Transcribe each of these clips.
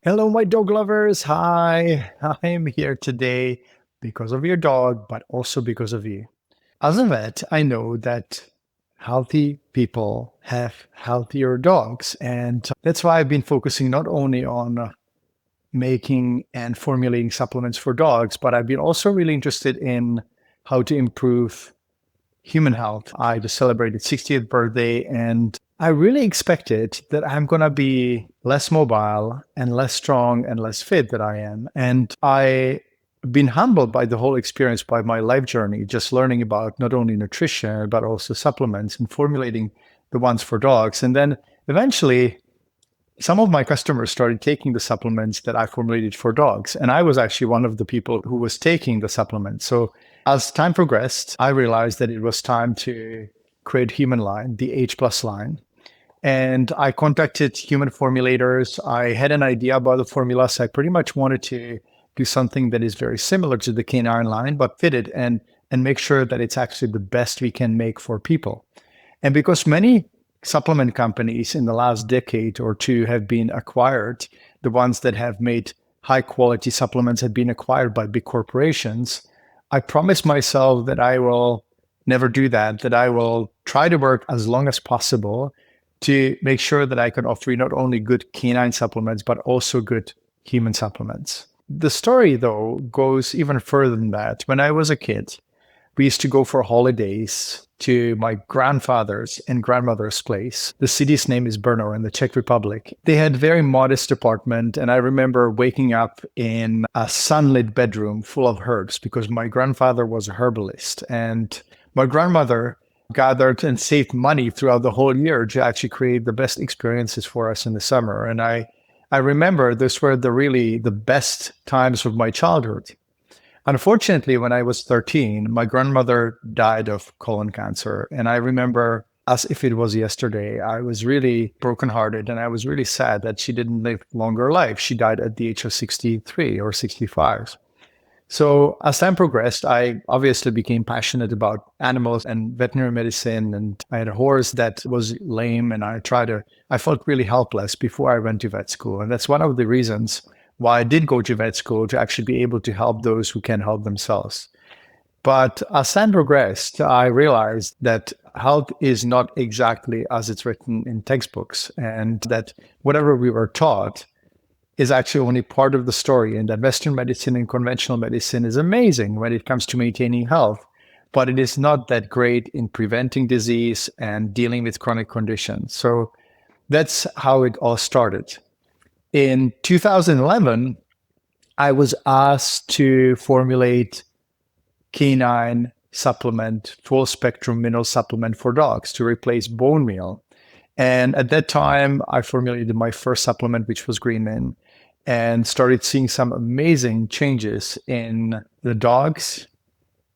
Hello, my dog lovers. Hi. I am here today because of your dog, but also because of you. As a vet, I know that healthy people have healthier dogs. And that's why I've been focusing not only on making and formulating supplements for dogs, but I've been also really interested in how to improve human health. I just celebrated 60th birthday and I really expected that I'm going to be less mobile and less strong and less fit than I am. And I've been humbled by the whole experience, by my life journey, just learning about not only nutrition, but also supplements and formulating the ones for dogs. And then eventually, some of my customers started taking the supplements that I formulated for dogs. And I was actually one of the people who was taking the supplements. So as time progressed, I realized that it was time to create human line, the H plus line. And I contacted human formulators. I had an idea about the formula. So I pretty much wanted to do something that is very similar to the canine line, but fit it and make sure that it's actually the best we can make for people. And because many supplement companies in the last decade or two have been acquired, the ones that have made high quality supplements have been acquired by big corporations, I promised myself that I will never do that, that I will try to work as long as possible to make sure that I can offer you not only good canine supplements, but also good human supplements. The story, though, goes even further than that. When I was a kid, we used to go for holidays to my grandfather's and grandmother's place. The city's name is Brno in the Czech Republic. They had a very modest apartment, and I remember waking up in a sunlit bedroom full of herbs because my grandfather was a herbalist, and my grandmother gathered and saved money throughout the whole year to actually create the best experiences for us in the summer. And I remember those were the best times of my childhood. Unfortunately, when I was 13, my grandmother died of colon cancer. And I remember, as if it was yesterday, I was really brokenhearted and I was really sad that she didn't live longer life. She died at the age of 63 or 65. So as time progressed, I obviously became passionate about animals and veterinary medicine. And I had a horse that was lame and I felt really helpless before I went to vet school. And that's one of the reasons why I did go to vet school, to actually be able to help those who can help themselves. But as time progressed, I realized that health is not exactly as it's written in textbooks, and that whatever we were taught is actually only part of the story, and that Western medicine and conventional medicine is amazing when it comes to maintaining health, but it is not that great in preventing disease and dealing with chronic conditions. So that's how it all started. In 2011, I was asked to formulate canine supplement, full spectrum mineral supplement for dogs to replace bone meal. And at that time, I formulated my first supplement, which was GreenMin, and started seeing some amazing changes in the dogs.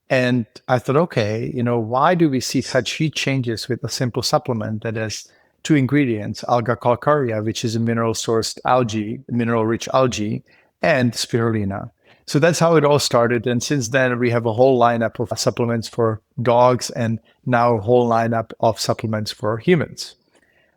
And I thought, okay, why do we see such huge changes with a simple supplement that has two ingredients, alga calcarea, which is a mineral-sourced algae, mineral-rich algae, and spirulina. So that's how it all started. And since then, we have a whole lineup of supplements for dogs and now a whole lineup of supplements for humans.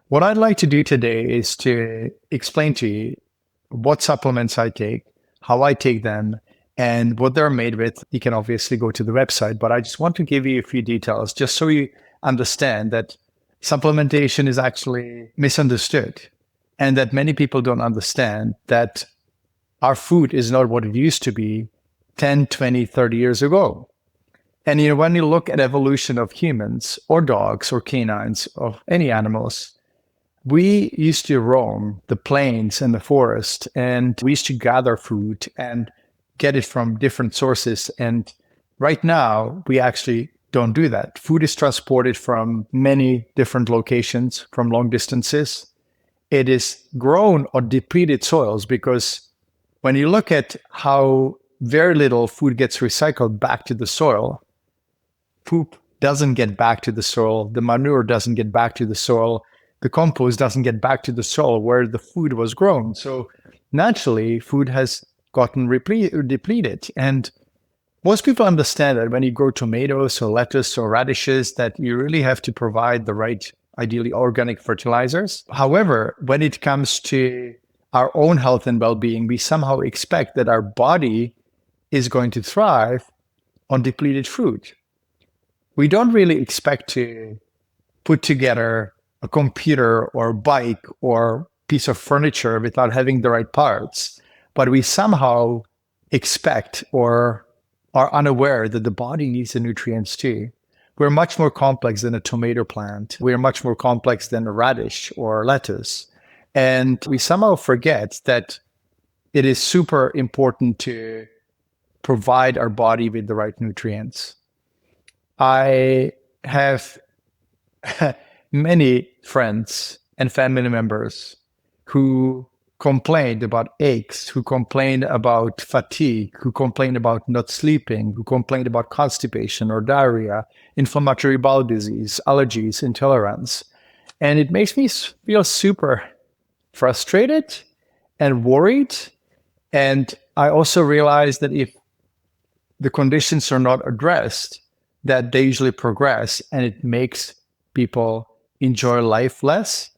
What I'd like to do today is to explain to you what supplements I take, how I take them, and what they're made with. You can obviously go to the website, but I just want to give you a few details just so you understand that supplementation is actually misunderstood and that many people don't understand that our food is not what it used to be 10, 20, 30 years ago. And when you look at evolution of humans or dogs or canines of any animals, we used to roam the plains and the forest, and we used to gather food and get it from different sources. And right now, we actually don't do that. Food is transported from many different locations, from long distances. It is grown on depleted soils because when you look at how very little food gets recycled back to the soil, poop doesn't get back to the soil, the manure doesn't get back to the soil, the compost doesn't get back to the soil where the food was grown. So naturally, food has gotten depleted. And most people understand that when you grow tomatoes or lettuce or radishes, that you really have to provide the right, ideally organic fertilizers. However, when it comes to our own health and well-being, we somehow expect that our body is going to thrive on depleted food. We don't really expect to put together a computer or bike or piece of furniture without having the right parts, but we somehow expect or are unaware that the body needs the nutrients too. We're much more complex than a tomato plant. We're much more complex than a radish or lettuce. And we somehow forget that it is super important to provide our body with the right nutrients. I have many friends and family members who complained about aches, who complained about fatigue, who complained about not sleeping, who complained about constipation or diarrhea, inflammatory bowel disease, allergies, intolerance. And it makes me feel super frustrated and worried. And I also realize that if the conditions are not addressed, that they usually progress, and it makes people enjoy life less.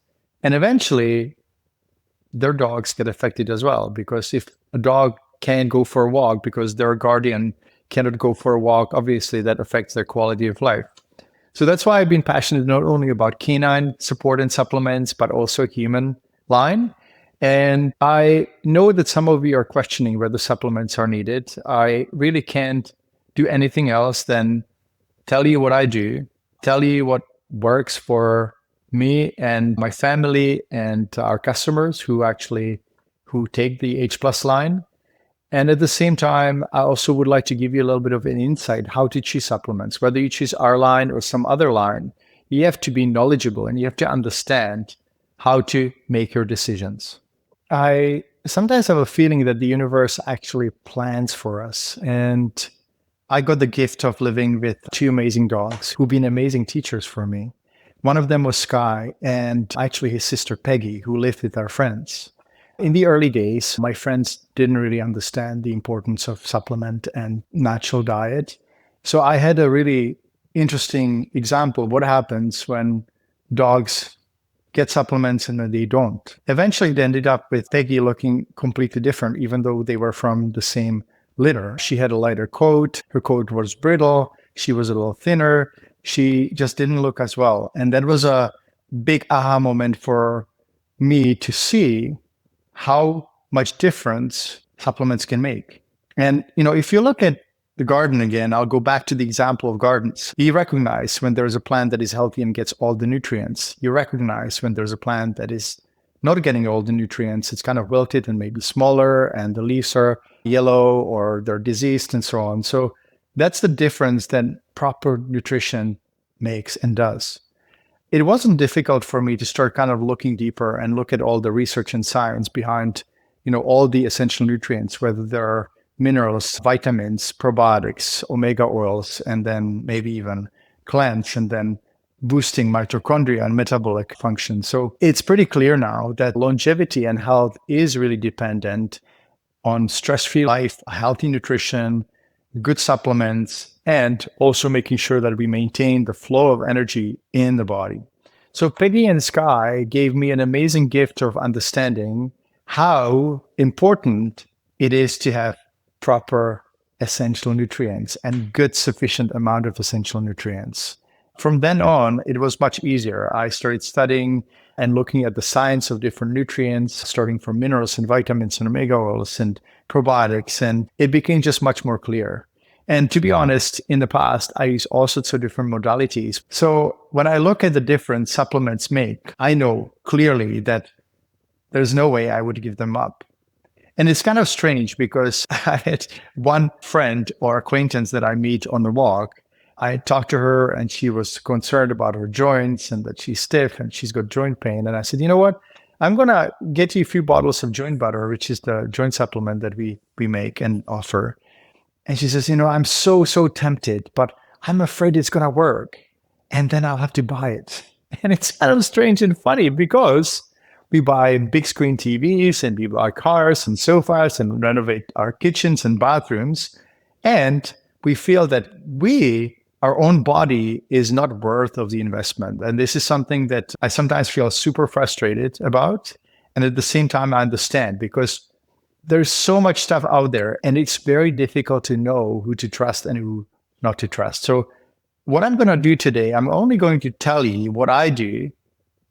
And eventually, their dogs get affected as well. Because if a dog can't go for a walk because their guardian cannot go for a walk, obviously that affects their quality of life. So that's why I've been passionate not only about canine support and supplements, but also human line. And I know that some of you are questioning whether supplements are needed. I really can't do anything else than tell you what I do, tell you what works for me and my family and our customers who take the H Plus line. And at the same time, I also would like to give you a little bit of an insight how to choose supplements. Whether you choose our line or some other line, you have to be knowledgeable and you have to understand how to make your decisions. I sometimes have a feeling that the universe actually plans for us. And I got the gift of living with two amazing dogs who've been amazing teachers for me. One of them was Skai, and actually his sister Peggy, who lived with our friends. In the early days, my friends didn't really understand the importance of supplement and natural diet. So I had a really interesting example of what happens when dogs get supplements and then they don't. Eventually, they ended up with Peggy looking completely different, even though they were from the same litter. She had a lighter coat. Her coat was brittle. She was a little thinner. She just didn't look as well. And that was a big aha moment for me to see how much difference supplements can make. And, if you look at the garden again, I'll go back to the example of gardens. You recognize when there's a plant that is healthy and gets all the nutrients. You recognize when there's a plant that is not getting all the nutrients. It's kind of wilted and maybe smaller, and the leaves are yellow or they're diseased and so on. So that's the difference that proper nutrition makes and does. It wasn't difficult for me to start kind of looking deeper and look at all the research and science behind, all the essential nutrients, whether they're minerals, vitamins, probiotics, omega oils, and then maybe even cleanse, and then boosting mitochondria and metabolic function. So it's pretty clear now that longevity and health is really dependent on stress-free life, healthy nutrition, good supplements, and also making sure that we maintain the flow of energy in the body. So Peggy and Skai gave me an amazing gift of understanding how important it is to have proper essential nutrients and good sufficient amount of essential nutrients. From then on, it was much easier. I started studying and looking at the science of different nutrients, starting from minerals and vitamins and omega oils and probiotics, and it became just much more clear. And to be honest, in the past, I used all sorts of different modalities. So when I look at the different supplements make, I know clearly that there's no way I would give them up. And it's kind of strange because I had one friend or acquaintance that I meet on the walk. I talked to her and she was concerned about her joints and that she's stiff and she's got joint pain. And I said, you know what? I'm going to get you a few bottles of JointButter, which is the joint supplement that we make and offer. And she says, I'm so tempted, but I'm afraid it's going to work. And then I'll have to buy it. And it's kind of strange and funny because we buy big screen TVs and we buy cars and sofas and renovate our kitchens and bathrooms. And we feel that our own body is not worth of the investment. And this is something that I sometimes feel super frustrated about. And at the same time, I understand because there's so much stuff out there and it's very difficult to know who to trust and who not to trust. So what I'm going to do today, I'm only going to tell you what I do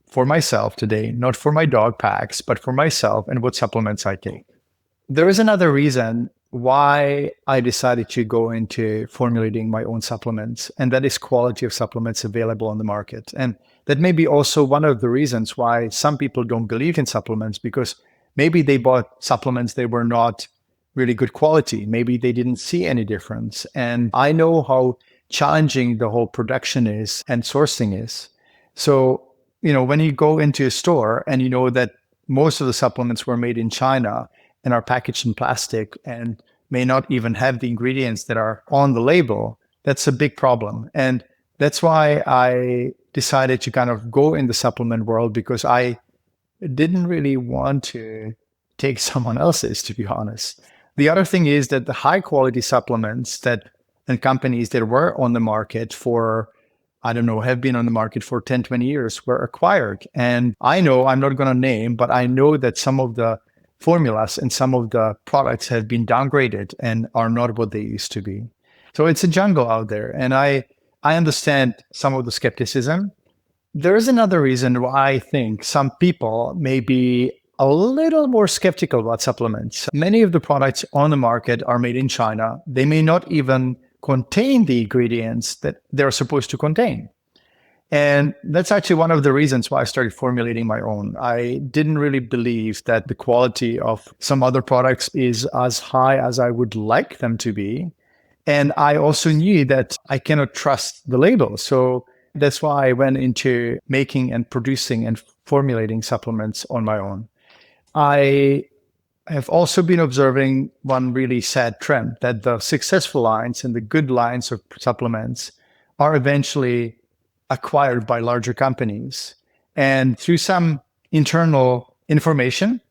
for myself today, not for my dog packs, but for myself and what supplements I take. There is another reason why I decided to go into formulating my own supplements, and that is quality of supplements available on the market. And that may be also one of the reasons why some people don't believe in supplements, because maybe they bought supplements that were not really good quality. Maybe they didn't see any difference. And I know how challenging the whole production is and sourcing is. So, when you go into a store and you know that most of the supplements were made in China and are packaged in plastic and may not even have the ingredients that are on the label, that's a big problem. And that's why I decided to kind of go in the supplement world, because I didn't really want to take someone else's, to be honest. The other thing is that the high quality supplements and companies that were on the market for, I don't know, have been on the market for 10, 20 years were acquired. And I know, I'm not going to name, but I know that some of the formulas and some of the products have been downgraded and are not what they used to be. So it's a jungle out there. And I understand some of the skepticism. There is another reason why I think some people may be a little more skeptical about supplements. Many of the products on the market are made in China. They may not even contain the ingredients that they're supposed to contain. And that's actually one of the reasons why I started formulating my own. I didn't really believe that the quality of some other products is as high as I would like them to be. And I also knew that I cannot trust the label. So that's why I went into making and producing and formulating supplements on my own. I have also been observing one really sad trend, that the successful lines and the good lines of supplements are eventually acquired by larger companies. And through some internal information,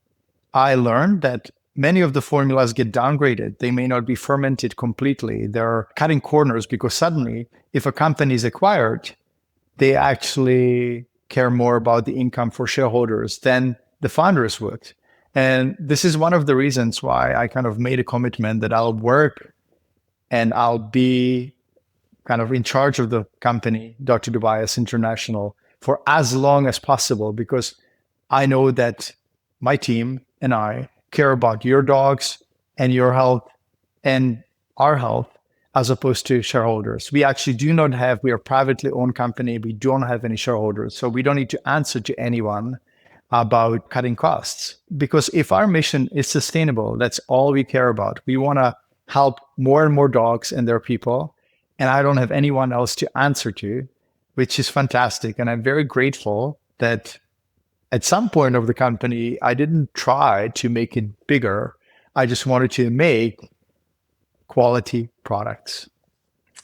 I learned that many of the formulas get downgraded. They may not be fermented completely. They're cutting corners because suddenly, if a company is acquired, they actually care more about the income for shareholders than the founders would. And this is one of the reasons why I kind of made a commitment that I'll work and I'll be kind of in charge of the company, Dr. Dobias International, for as long as possible, because I know that my team and I care about your dogs and your health and our health, as opposed to shareholders. We actually do not have, we are a privately owned company. We don't have any shareholders. So we don't need to answer to anyone about cutting costs. Because if our mission is sustainable, that's all we care about. We want to help more and more dogs and their people. And I don't have anyone else to answer to, which is fantastic. And I'm very grateful that at some point of the company, I didn't try to make it bigger. I just wanted to make quality products.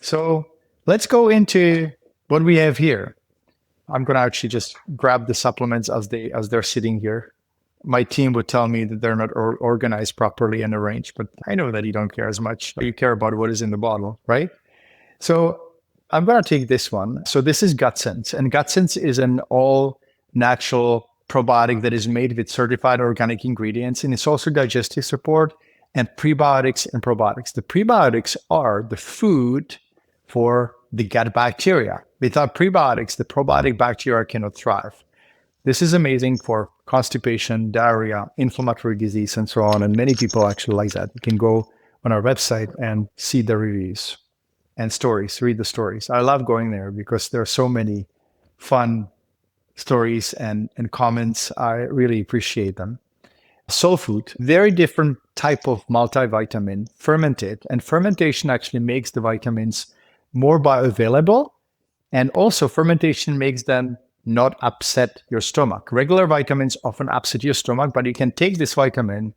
So let's go into what we have here. I'm going to actually just grab the supplements as they're sitting here. My team would tell me that they're not organized properly and arranged, but I know that you don't care as much. You care about what is in the bottle, right? So I'm going to take this one. So this is GutSense, and GutSense is an all-natural probiotic that is made with certified organic ingredients, and it's also digestive support and prebiotics and probiotics. The prebiotics are the food for the gut bacteria. Without prebiotics, the probiotic bacteria cannot thrive. This is amazing for constipation, diarrhea, inflammatory disease, and so on. And many people actually like that. You can go on our website and see the reviews and stories, read the stories. I love going there because there are so many fun stories and comments. I really appreciate them. SoulFood, very different type of multivitamin, fermented. And fermentation actually makes the vitamins more bioavailable. And also fermentation makes them not upset your stomach. Regular vitamins often upset your stomach, but you can take this vitamin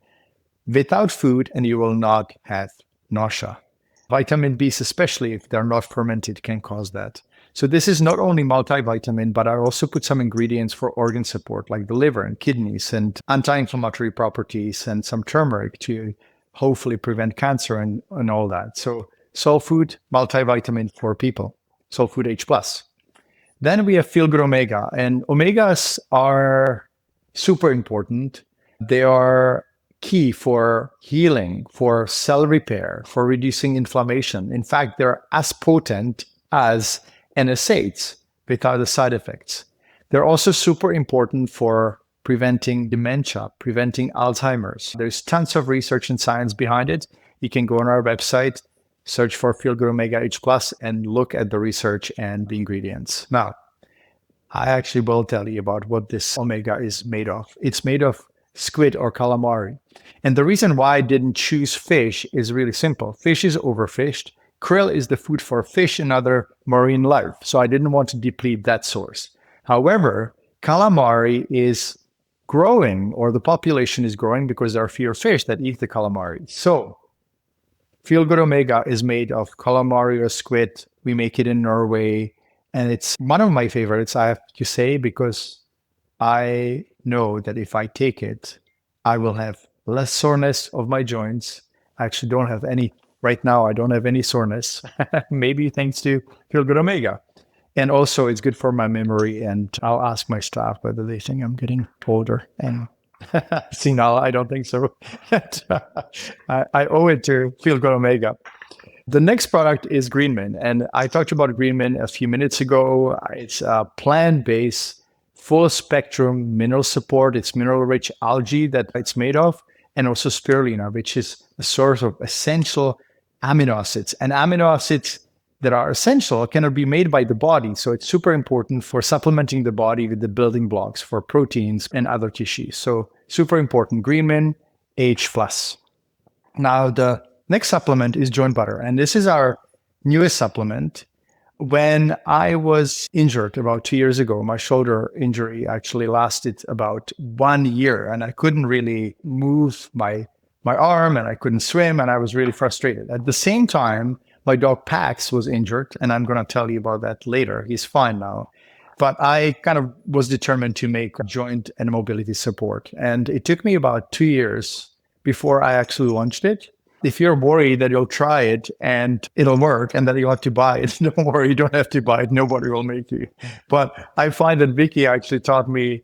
without food and you will not have nausea. Vitamin Bs, especially if they're not fermented, can cause that. So this is not only multivitamin, but I also put some ingredients for organ support, like the liver and kidneys and anti-inflammatory properties and some turmeric to hopefully prevent cancer and all that. So SoulFood multivitamin for people, SoulFood H+. Then we have FeelGood Omega, and omegas are super important. They are key for healing, for cell repair, for reducing inflammation. In fact, they're as potent as NSAIDs without the side effects. They're also super important for preventing dementia, preventing Alzheimer's. There's tons of research and science behind it. You can go on our website, search for FeelGood Omega H Plus, and look at the research and the ingredients. Now, I actually will tell you about what this omega is made of. It's made of squid or calamari. And the reason why I didn't choose fish is really simple. Fish is overfished. Krill is the food for fish and other marine life. So I didn't want to deplete that source. However, calamari is growing, or the population is growing because there are fewer fish that eat the calamari. So FeelGood Omega is made of calamari or squid. We make it in Norway. And it's one of my favorites, I have to say, because I know that if I take it, I will have less soreness of my joints. I actually don't have any, right now, I don't have any soreness, maybe thanks to FeelGood Omega. And also it's good for my memory, and I'll ask my staff whether they think I'm getting older and senile. I don't think so. I owe it to FeelGood Omega. The next product is GreenMin, and I talked about GreenMin a few minutes ago. It's a plant-based, full-spectrum mineral support. It's mineral-rich algae that it's made of, and also spirulina, which is a source of essential amino acids. And amino acids that are essential cannot be made by the body, so it's super important for supplementing the body with the building blocks for proteins and other tissues. So super important, GreenMin H+. Now, the next supplement is JointButter, and this is our newest supplement. When I was injured about 2 years ago, my shoulder injury actually lasted about 1 year, and I couldn't really move my arm, and I couldn't swim, and I was really frustrated. At the same time, my dog Pax was injured, and I'm going to tell you about that later. He's fine now. But I kind of was determined to make joint and mobility support, and it took me about 2 years before I actually launched it. If you're worried that you'll try it and it'll work and that you'll have to buy it, don't worry, you don't have to buy it. Nobody will make you. But I find that Vicky actually taught me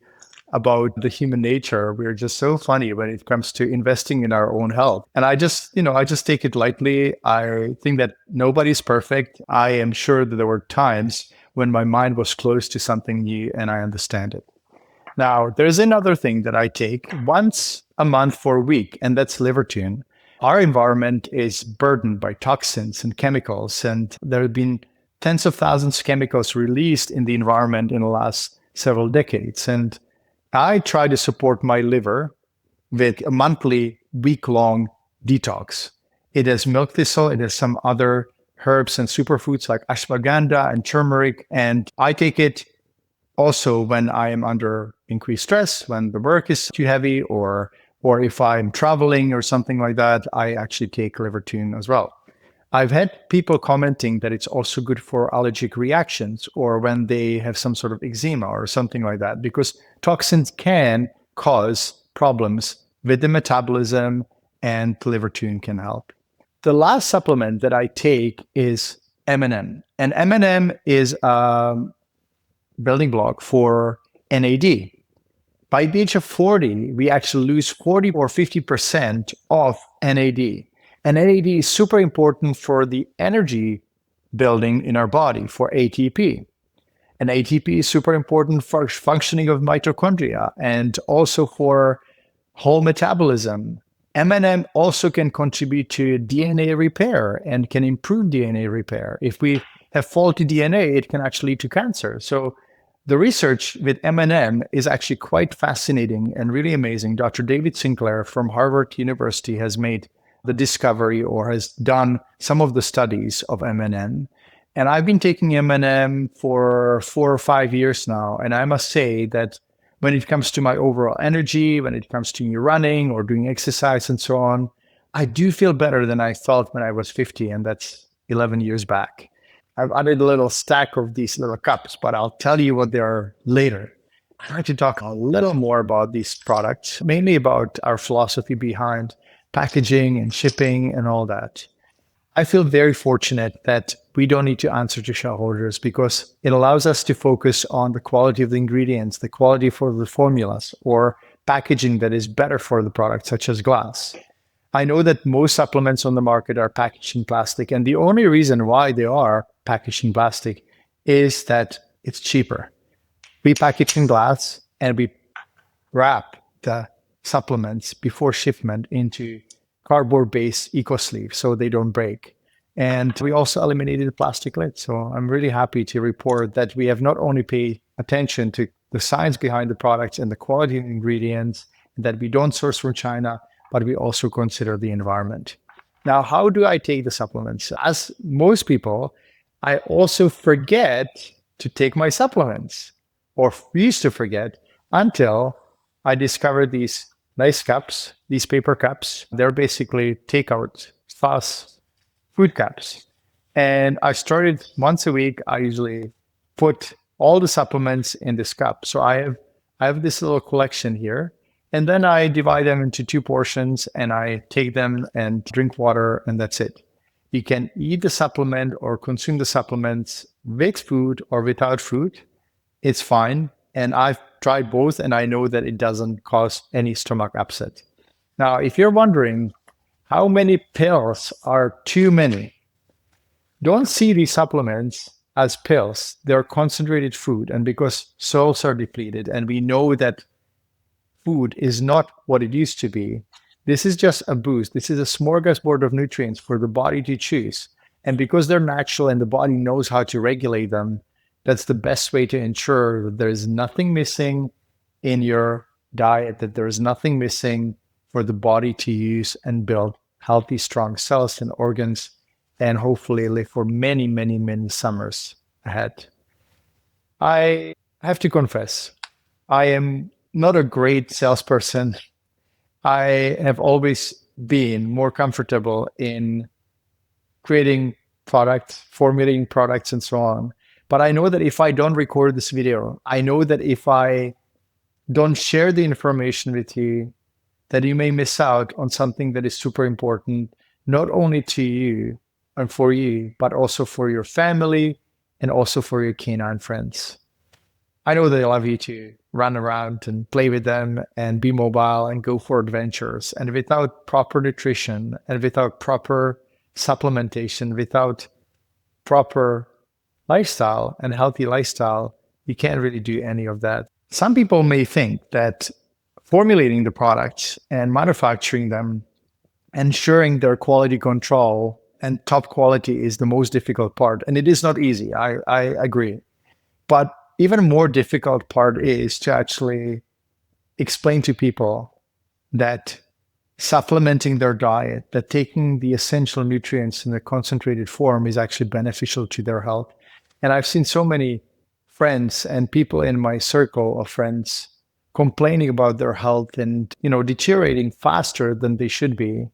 about the human nature. We're just so funny when it comes to investing in our own health. And I just take it lightly. I think that nobody's perfect. I am sure that there were times when my mind was closed to something new and I understand it. Now, there's another thing that I take once a month for a week, and that's LiverTune. Our environment is burdened by toxins and chemicals, and there have been tens of thousands of chemicals released in the environment in the last several decades. And I try to support my liver with a monthly, week-long detox. It has milk thistle, it has some other herbs and superfoods like ashwagandha and turmeric, and I take it also when I am under increased stress, when the work is too heavy, or if I'm traveling or something like that, I actually take LiverTune as well. I've had people commenting that it's also good for allergic reactions or when they have some sort of eczema or something like that, because toxins can cause problems with the metabolism, and LiverTune can help. The last supplement that I take is M&M. And M&M is a building block for NAD. By the age of 40, we actually lose 40 or 50% of NAD. And NAD is super important for the energy building in our body, for ATP. And ATP is super important for functioning of mitochondria and also for whole metabolism. M&M also can contribute to DNA repair and can improve DNA repair. If we have faulty DNA, it can actually lead to cancer. So the research with M&M is actually quite fascinating and really amazing. Dr. David Sinclair from Harvard University has made the discovery or has done some of the studies of M&M. And I've been taking M&M for 4 or 5 years now. And I must say that when it comes to my overall energy, when it comes to me running or doing exercise and so on, I do feel better than I felt when I was 50, and that's 11 years back. I've added a little stack of these little cups, but I'll tell you what they are later. I'd like to talk a little more about these products, mainly about our philosophy behind packaging and shipping and all that. I feel very fortunate that we don't need to answer to shareholders because it allows us to focus on the quality of the ingredients, the quality for the formulas, or packaging that is better for the product, such as glass. I know that most supplements on the market are packaged in plastic, and the only reason why they are packaged in plastic is that it's cheaper. We package in glass and we wrap the supplements before shipment into cardboard-based eco-sleeve so they don't break. And we also eliminated the plastic lid. So I'm really happy to report that we have not only paid attention to the science behind the products and the quality of ingredients, that we don't source from China, but we also consider the environment. Now, how do I take the supplements? As most people, I also forget to take my supplements, or used to forget, until I discovered these nice cups, these paper cups. They're basically takeout fast food cups. And I started once a week. I usually put all the supplements in this cup. So I have this little collection here. And then I divide them into 2 portions and I take them and drink water, and that's it. You can eat the supplement or consume the supplements with food or without food. It's fine. And I've tried both, and I know that it doesn't cause any stomach upset. Now, if you're wondering how many pills are too many, don't see these supplements as pills. They're concentrated food. And because souls are depleted, and we know that food is not what it used to be, this is just a boost. This is a smorgasbord of nutrients for the body to choose. And because they're natural and the body knows how to regulate them, that's the best way to ensure that there's nothing missing in your diet, that there's nothing missing for the body to use and build healthy, strong cells and organs, and hopefully live for many, many, many summers ahead. I have to confess, I am not a great salesperson. I have always been more comfortable in creating products, formulating products, and so on. But I know that if I don't record this video, I know that if I don't share the information with you, that you may miss out on something that is super important, not only to you and for you, but also for your family and also for your canine friends. I know they love you to run around and play with them and be mobile and go for adventures. And without proper nutrition and without proper supplementation, without proper lifestyle and healthy lifestyle, you can't really do any of that. Some people may think that formulating the products and manufacturing them, ensuring their quality control and top quality is the most difficult part. And it is not easy. I agree. But even more difficult part is to actually explain to people that supplementing their diet, that taking the essential nutrients in a concentrated form is actually beneficial to their health. And I've seen so many friends and people in my circle of friends complaining about their health and, deteriorating faster than they should be.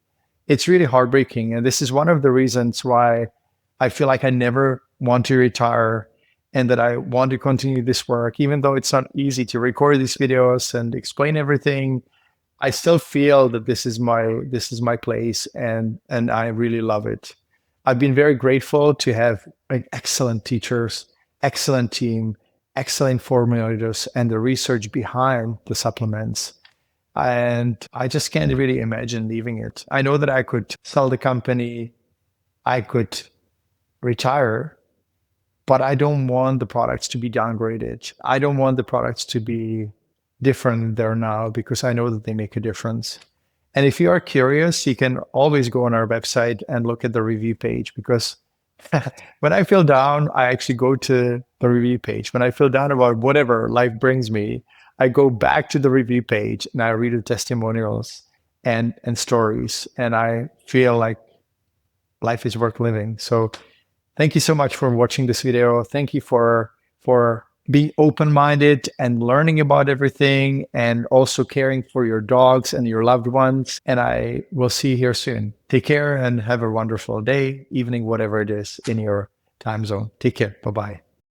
It's really heartbreaking. And this is one of the reasons why I feel like I never want to retire and that I want to continue this work. Even though it's not easy to record these videos and explain everything, I still feel that this is my place, and I really love it. I've been very grateful to have excellent teachers, excellent team, excellent formulators, and the research behind the supplements. And I just can't really imagine leaving it. I know that I could sell the company, I could retire, but I don't want the products to be downgraded. I don't want the products to be different than they're now, because I know that they make a difference. And if you are curious, you can always go on our website and look at the review page, because when I feel down, I actually go to the review page. When I feel down about whatever life brings me, I go back to the review page and I read the testimonials and stories, and I feel like life is worth living. So thank you so much for watching this video. Thank you for being open-minded and learning about everything, and also caring for your dogs and your loved ones. And I will see you here soon. Take care and have a wonderful day, evening, whatever it is in your time zone. Take care. Bye-bye.